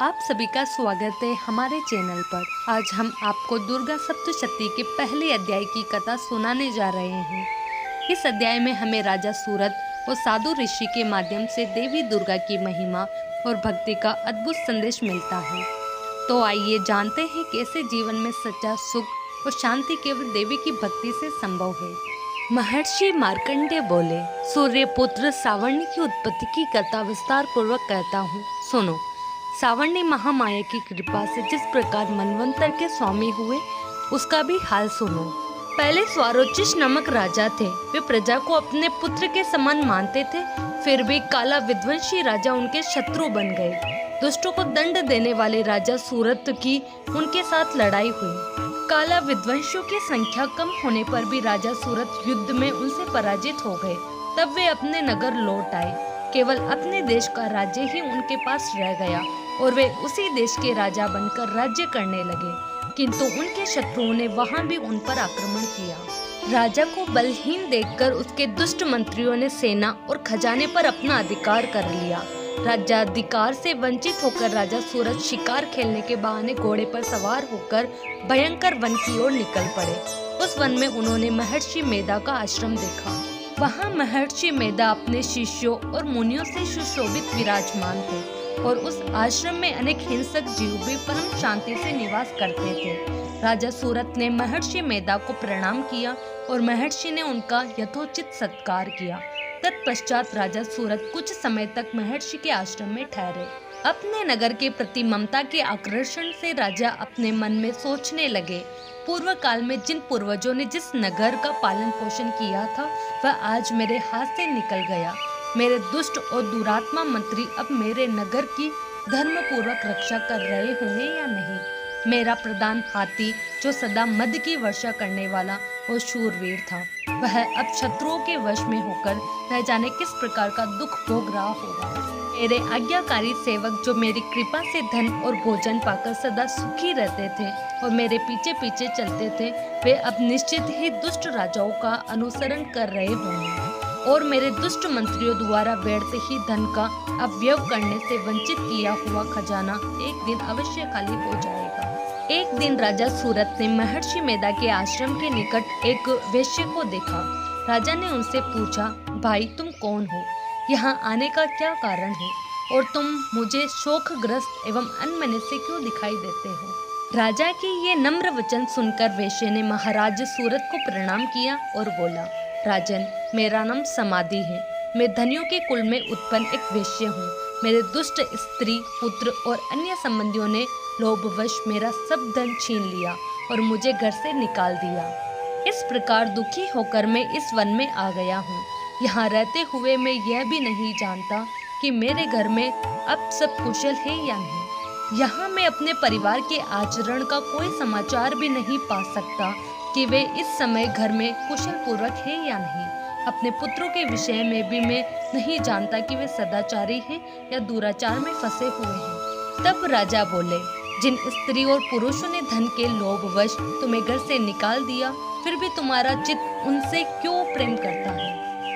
आप सभी का स्वागत है हमारे चैनल पर। आज हम आपको दुर्गा सप्तशती के पहले अध्याय की कथा सुनाने जा रहे हैं। इस अध्याय में हमें राजा सूरत और साधु ऋषि के माध्यम से देवी दुर्गा की महिमा और भक्ति का अद्भुत संदेश मिलता है। तो आइए जानते हैं कैसे जीवन में सच्चा सुख और शांति केवल देवी की भक्ति से संभव है। महर्षि मार्कंडेय बोले, सूर्य पुत्र सावर्णी की उत्पत्ति की कथा विस्तार पूर्वक कहता हूँ, सुनो। सावर्णी महामाया की कृपा से जिस प्रकार मनवंतर के स्वामी हुए उसका भी हाल सुनो। पहले स्वारोचिष नामक राजा थे। वे प्रजा को अपने पुत्र के समान मानते थे, फिर भी काला विध्वंसी राजा उनके शत्रु बन गए। दुष्टों को दंड देने वाले राजा सूरत की उनके साथ लड़ाई हुई। काला विध्वंसियों की संख्या कम होने पर भी राजा सूरत युद्ध में उनसे पराजित हो गए। तब वे अपने नगर लौट आए। केवल अपने देश का राज्य ही उनके पास रह गया और वे उसी देश के राजा बनकर राज्य करने लगे, किंतु उनके शत्रुओं ने वहां भी उन पर आक्रमण किया। राजा को बलहीन देखकर उसके दुष्ट मंत्रियों ने सेना और खजाने पर अपना अधिकार कर लिया। राज्याधिकार से वंचित होकर राजा सूरत शिकार खेलने के बहाने घोड़े पर सवार होकर भयंकर वन की ओर निकल पड़े। उस वन में उन्होंने महर्षि मेधा का आश्रम देखा। वहाँ महर्षि मेधा अपने शिष्यों और मुनियों से सुशोभित विराजमान थे और उस आश्रम में अनेक हिंसक जीव भी परम शांति से निवास करते थे। राजा सूरत ने महर्षि मेधा को प्रणाम किया और महर्षि ने उनका यथोचित सत्कार किया। तत्पश्चात राजा सूरत कुछ समय तक महर्षि के आश्रम में ठहरे। अपने नगर के प्रति ममता के आकर्षण से राजा अपने मन में सोचने लगे, पूर्व काल में जिन पूर्वजों ने जिस नगर का पालन पोषण किया था वह आज मेरे हाथ से निकल गया। मेरे दुष्ट और दुरात्मा मंत्री अब मेरे नगर की धर्म पूर्वक रक्षा कर रहे होंगे या नहीं। मेरा प्रधान हाथी जो सदा मद की वर्षा करने वाला और शूरवीर था, वह अब शत्रुओं के वश में होकर न जाने किस प्रकार का दुख भोग रहा होगा। मेरे आज्ञाकारी सेवक जो मेरी कृपा से धन और भोजन पाकर सदा सुखी रहते थे और मेरे पीछे पीछे चलते थे, वे अब निश्चित ही दुष्ट राजाओं का अनुसरण कर रहे होंगे और मेरे दुष्ट मंत्रियों द्वारा व्यर्थ ही धन का अपव्यय करने से वंचित किया हुआ खजाना एक दिन अवश्य खाली हो जाएगा। एक दिन राजा सूरत ने महर्षि मेधा के आश्रम के निकट एक वेश्या को देखा। राजा ने उनसे पूछा, भाई तुम कौन हो? यहाँ आने का क्या कारण है और तुम मुझे शोकग्रस्त एवं अनमने से क्यों दिखाई देते हो? राजा के ये नम्र वचन सुनकर वेश्या ने महाराज सूरत को प्रणाम किया और बोला, राजन, मेरा नाम समाधि है। मैं धनियों के कुल में उत्पन्न एक वेश्या हूँ। मेरे दुष्ट स्त्री, पुत्र और अन्य संबंधियों ने लोभवश मेरा सब धन छीन लिया और मुझे घर से निकाल दिया। इस प्रकार दुखी होकर मैं इस वन में आ गया हूँ। यहाँ रहते हुए मैं यह भी नहीं जानता कि मेरे घर में अब सब कुशल है या नहीं। यहाँ मैं अपने परिवार के आचरण का कोई समाचार भी नहीं पा सकता कि वे इस समय घर में कुशल पूर्वक है या नहीं। अपने पुत्रों के विषय में भी मैं नहीं जानता कि वे सदाचारी हैं या दुराचार में फंसे हुए हैं। तब राजा बोले, जिन स्त्री और पुरुषों ने धन के लोभवश तुम्हें घर से निकाल दिया, फिर भी तुम्हारा चित्त उनसे क्यों प्रेम करता है?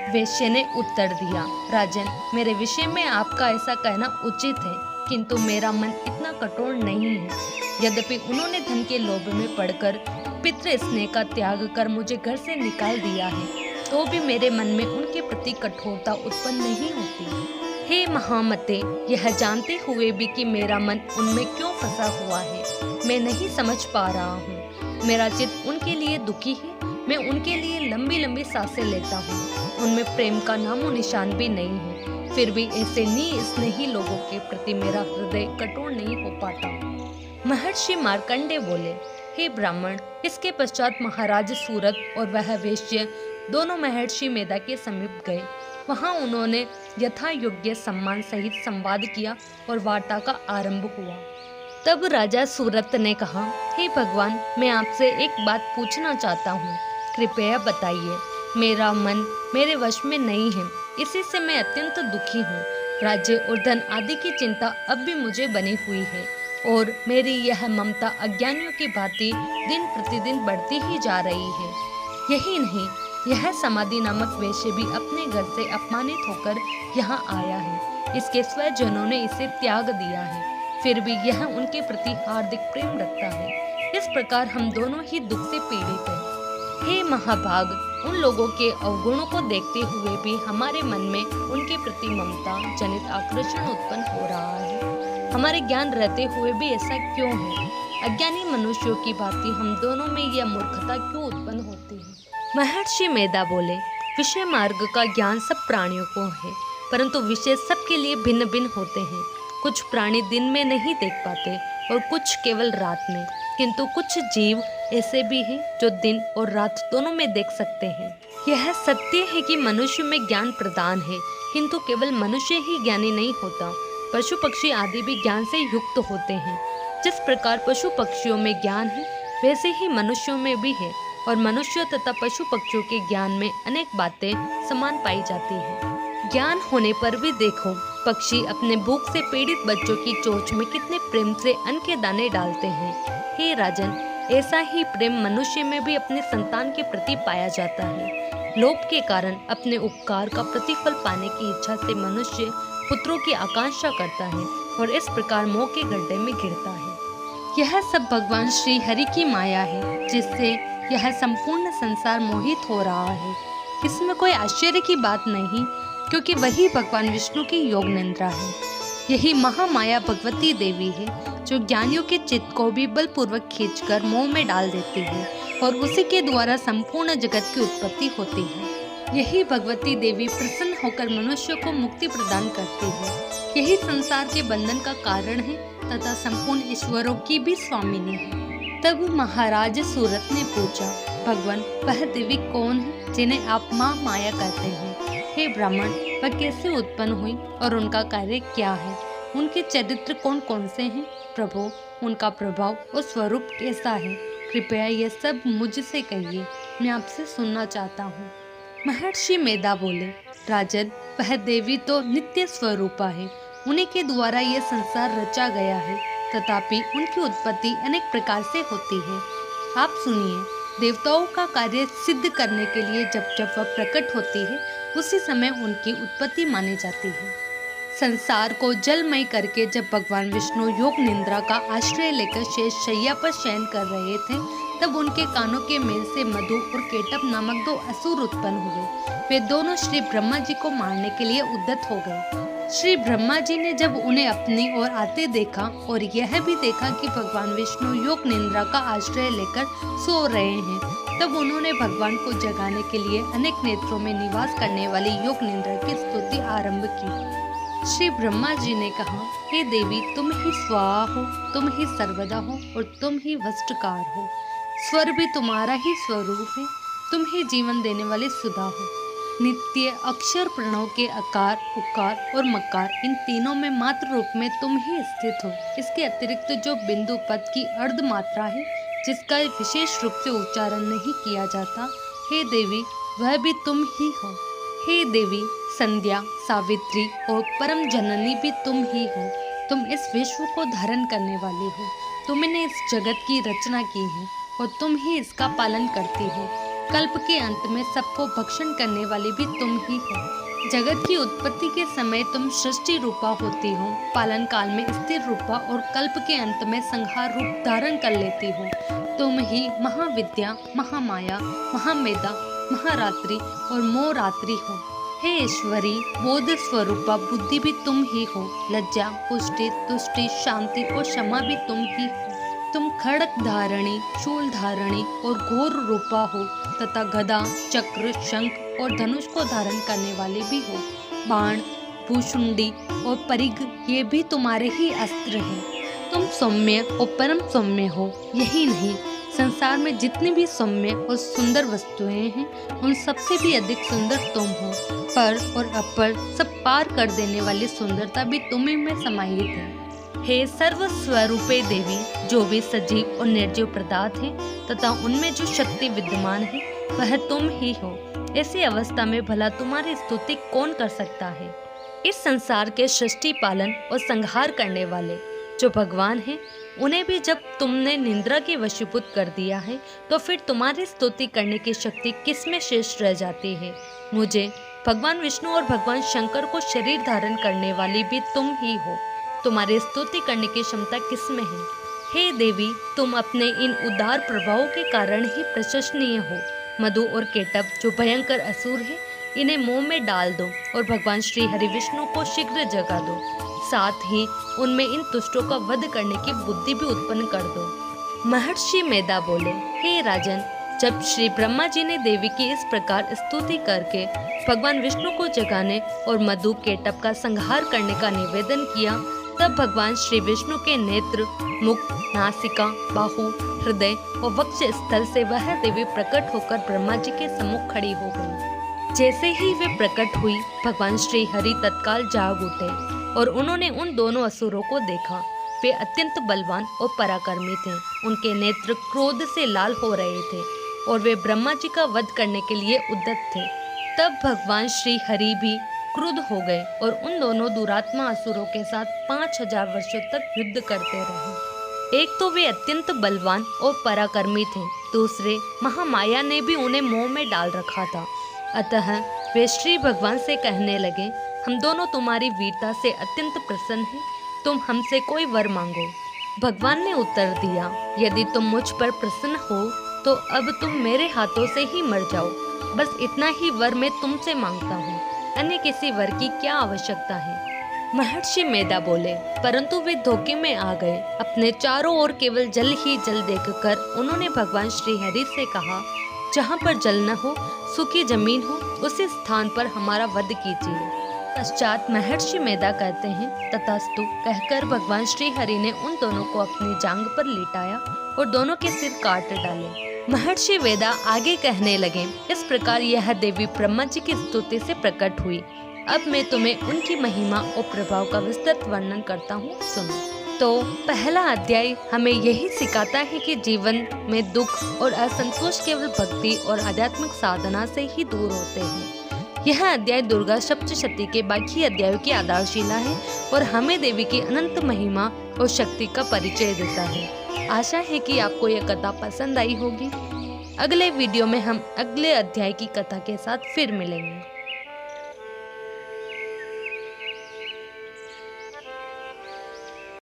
वेश्या ने उत्तर दिया, राजन, मेरे विषय में आपका ऐसा कहना उचित है, किंतु मेरा मन इतना कठोर नहीं है। यद्यपि उन्होंने धन के लोभ में पड़कर पितृ स्नेह का त्याग कर मुझे घर से निकाल दिया है, तो भी मेरे मन में उनके प्रति कठोरता उत्पन्न नहीं होती। हे महामते, यह जानते हुए भी कि मेरा मन उनमें क्यों फंसा हुआ है, मैं नहीं समझ पा रहा हूँ। मेरा चित्त उनके लिए दुखी है। मैं उनके लिए लंबी लंबी सांसें लेता हूँ। उनमें प्रेम का नामो निशान भी नहीं है। फिर भी ऐसे निस्नेही लोगों के प्रति मेरा हृदय कठोर नहीं हो पाता। महर्षि मार्कंडेय बोले, हे ब्राह्मण। इसके पश्चात महाराज सूरत और वह वेश्या दोनों महर्षि मेधा के समीप गए। वहां उन्होंने यथा योग्य सम्मान सहित संवाद किया और वार्ता का आरंभ हुआ। तब राजा सूरत ने कहा, हे भगवान, मैं आपसे एक बात पूछना चाहता हूँ, कृपया बताइए। मेरा मन मेरे वश में नहीं है, इसी से मैं अत्यंत दुखी हूँ। राज्य और धन आदि की चिंता अब भी मुझे बनी हुई है और मेरी यह ममता अज्ञानियों की भांति दिन प्रतिदिन बढ़ती ही जा रही है। यही नहीं, यह समाधि नामक वेश्या भी अपने घर से अपमानित होकर यहाँ आया है। इसके स्वजनों ने इसे त्याग दिया है। फिर भी यह उनके प्रति हार्दिक प्रेम रखता है। इस प्रकार हम दोनों ही दुख से पीड़ित हैं। हे महाभाग, उन लोगों के अवगुणों को देखते हुए भी हमारे मन में उनके प्रति ममता जनित आकर्षण उत्पन्न हो रहा है। हमारे ज्ञान रहते हुए भी ऐसा क्यों है? अज्ञानी मनुष्यों की भांति हम दोनों में यह मूर्खता क्यों उत्पन्न होती है? महर्षि मेधा बोले, विषय मार्ग का ज्ञान सब प्राणियों को है, परंतु विषय सबके लिए भिन्न भिन्न होते हैं। कुछ प्राणी दिन में नहीं देख पाते और कुछ केवल रात में, किंतु कुछ जीव ऐसे भी हैं जो दिन और रात दोनों में देख सकते हैं। यह सत्य है कि मनुष्य में ज्ञान प्रदान है, किंतु केवल मनुष्य ही ज्ञानी नहीं होता, पशु पक्षी आदि भी ज्ञान से युक्त होते हैं। जिस प्रकार पशु पक्षियों में ज्ञान है, वैसे ही मनुष्यों में भी है, और मनुष्य तथा पशु पक्षियों के ज्ञान में अनेक बातें समान पाई जाती हैं। ज्ञान होने पर भी देखो, पक्षी अपने भूख से पीड़ित बच्चों की चोंच में कितने प्रेम से अन्न के दाने डालते हैं। हे राजन, ऐसा ही प्रेम मनुष्य में भी अपने संतान के प्रति पाया जाता है। लोभ के कारण अपने उपकार का प्रतिफल पाने की इच्छा से मनुष्य पुत्रों की आकांक्षा करता है और इस प्रकार मोह के गड्ढे में गिरता है। यह सब भगवान श्री हरि की माया है, जिससे यह संपूर्ण संसार मोहित हो रहा है। इसमें कोई आश्चर्य की बात नहीं, क्योंकि वही भगवान विष्णु की योग निद्रा है। यही महामाया भगवती देवी है, जो ज्ञानियों के चित्त को भी बलपूर्वक खींचकर मोह में डाल देती है और उसी के द्वारा संपूर्ण जगत की उत्पत्ति होती है। यही भगवती देवी प्रसन्न होकर मनुष्य को मुक्ति प्रदान करती है। यही संसार के बंधन का कारण है तथा संपूर्ण ईश्वरों की भी स्वामिनी है। तब महाराज सूरत ने पूछा, भगवान, वह देवी कौन है जिन्हें आप माँ माया कहते हैं? हे ब्राह्मण, वह कैसे उत्पन्न हुई और उनका कार्य क्या है? उनके चरित्र कौन कौन से हैं? प्रभु, उनका प्रभाव और स्वरूप कैसा है? कृपया यह सब मुझसे कहिए, मैं आपसे सुनना चाहता हूँ। महर्षि मेधा बोले, राजन, वह देवी तो नित्य स्वरूपा है। उन्हीं के द्वारा यह संसार रचा गया है, तथापि उनकी उत्पत्ति अनेक प्रकार से होती है। आप सुनिए, देवताओं का कार्य सिद्ध करने के लिए जब जब वह प्रकट होती है, उसी समय उनकी उत्पत्ति मानी जाती है। संसार को जलमय करके जब भगवान विष्णु योग निद्रा का आश्रय लेकर शेष शैया पर शयन कर रहे थे, तब उनके कानों के मेल से मधु और केटप नामक 2 असुर उत्पन्न हुए। वे दोनों श्री ब्रह्मा जी को मारने के लिए उद्यत हो गए। श्री ब्रह्मा जी ने जब उन्हें अपनी ओर आते देखा और यह भी देखा कि भगवान विष्णु योग निद्रा का आश्रय लेकर सो रहे हैं, तब उन्होंने भगवान को जगाने के लिए अनेक नेत्रों में निवास करने वाली योग निद्रा की स्तुति आरंभ की। श्री ब्रह्मा जी ने कहा, हे देवी, तुम ही स्वाहा हो, तुम ही सर्वदा हो और तुम ही वष्टकार हो। स्वर भी तुम्हारा ही स्वरूप है, तुम ही जीवन देने वाले सुधा हो। नित्य अक्षर प्रणव के अकार, उकार और मकार, इन तीनों में मात्र रूप में तुम ही स्थित हो। इसके अतिरिक्त जो बिंदु पद की अर्ध मात्रा है, जिसका विशेष रूप से उच्चारण नहीं किया जाता, हे देवी, वह भी तुम ही हो। हे देवी, संध्या, सावित्री और परम जननी भी तुम ही हो। तुम इस विश्व को धारण करने वाली हो। तुमने इस जगत की रचना की है और तुम ही इसका पालन करती हो। कल्प के अंत में सबको भक्षण करने वाली भी तुम ही हो। जगत की उत्पत्ति के समय तुम सृष्टि रूपा होती हो, पालन काल में स्थिर रूपा और कल्प के अंत में संहार रूप धारण कर लेती हो। तुम ही महाविद्या, महामाया, महामेधा, महारात्रि और मोहरात्रि हो। हे ईश्वरी, बोध स्वरूपा बुद्धि भी तुम ही हो। लज्जा, पुष्टि, तुष्टि, शांति और क्षमा भी तुम ही हो। तुम खड़ग धारणी, शूल धारणी और घोर रूपा हो तथा गदा, चक्र, शंख और धनुष को धारण करने वाले भी हो। बाण, भूषुंडी और परिघ, ये भी तुम्हारे ही अस्त्र हैं। तुम सौम्य और परम सौम्य हो। यही नहीं, संसार में जितनी भी सौम्य और सुंदर वस्तुएं हैं, उन सबसे भी अधिक सुंदर तुम हो। पर और अपर सब पार कर देने वाली सुंदरता भी तुम्ही में समाहित है। हे सर्व स्वरूपे देवी, जो भी सजीव और निर्जीव पदार्थ है तथा उनमें जो शक्ति विद्यमान है, वह तुम ही हो। ऐसी अवस्था में भला तुम्हारी स्तुति कौन कर सकता है? इस संसार के सृष्टि, पालन और संहार करने वाले जो भगवान हैं, उन्हें भी जब तुमने निंद्रा के वशीभूत कर दिया है, तो फिर तुम्हारी स्तुति करने की शक्ति किसमें शेष रह जाती है? मुझे, भगवान विष्णु और भगवान शंकर को शरीर धारण करने वाली भी तुम ही हो। तुम्हारी स्तुति करने की क्षमता किसमें है? हे देवी, तुम अपने इन उदार प्रभावों के कारण ही प्रशंसनीय हो। मधु और केटव जो भयंकर असुर है, इन्हें मुंह में डाल दो और भगवान श्री हरि विष्णु को शीघ्र जगा दो। साथ ही उनमें इन दुष्टों का वध करने की बुद्धि भी उत्पन्न कर दो। महर्षि मेधा बोले, हे राजन, जब श्री ब्रह्मा जी ने देवी की इस प्रकार स्तुति करके भगवान विष्णु को जगाने और मधु केटव का संहार करने का निवेदन किया, तब भगवान श्री विष्णु के नेत्र, मुख, नासिका, बाहु, हृदय और वक्ष स्थल से वह देवी प्रकट होकर ब्रह्मा जी के सम्मुख खड़ी हो गई। जैसे ही वे प्रकट हुई, भगवान श्री हरि तत्काल जाग उठे और उन्होंने उन दोनों असुरों को देखा। वे अत्यंत बलवान और पराक्रमी थे। उनके नेत्र क्रोध से लाल हो रहे थे और वे ब्रह्मा जी का वध करने के लिए उद्यत थे। तब भगवान श्री हरि भी क्रुद्ध हो गए और उन दोनों दुरात्मा असुरों के साथ 5000 वर्षों तक युद्ध करते रहे। एक तो वे अत्यंत बलवान और पराक्रमी थे, दूसरे महामाया ने भी उन्हें मोह में डाल रखा था। अतः वे श्री भगवान से कहने लगे, हम दोनों तुम्हारी वीरता से अत्यंत प्रसन्न हैं, तुम हमसे कोई वर मांगो। भगवान ने उत्तर दिया, यदि तुम मुझ पर प्रसन्न हो तो अब तुम मेरे हाथों से ही मर जाओ। बस इतना ही वर मैं तुमसे मांगता हूँ, अन्य किसी वर की क्या आवश्यकता है? महर्षि मेधा बोले, परंतु वे धोखे में आ गए। अपने चारों ओर केवल जल ही जल देखकर उन्होंने भगवान श्री हरि से कहा, जहाँ पर जल न हो, सूखी जमीन हो, उसी स्थान पर हमारा वध कीजिए। पश्चात महर्षि मेधा कहते हैं, तथास्तु कहकर भगवान श्री हरि ने उन दोनों को अपनी जांग पर लिटाया और दोनों के सिर काट डाले। महर्षि वेदा आगे कहने लगे, इस प्रकार यह देवी ब्रह्मा जी की स्तुति से प्रकट हुई। अब मैं तुम्हें उनकी महिमा और प्रभाव का विस्तृत वर्णन करता हूँ, सुनो। तो पहला अध्याय हमें यही सिखाता है कि जीवन में दुख और असंतोष केवल भक्ति और आध्यात्मिक साधना से ही दूर होते हैं। यह अध्याय दुर्गा सप्तशती के बाकी अध्यायों की आधारशिला है और हमें देवी की अनंत महिमा और शक्ति का परिचय देता है। आशा है कि आपको यह कथा पसंद आई होगी। अगले वीडियो में हम अगले अध्याय की कथा के साथ फिर मिलेंगे।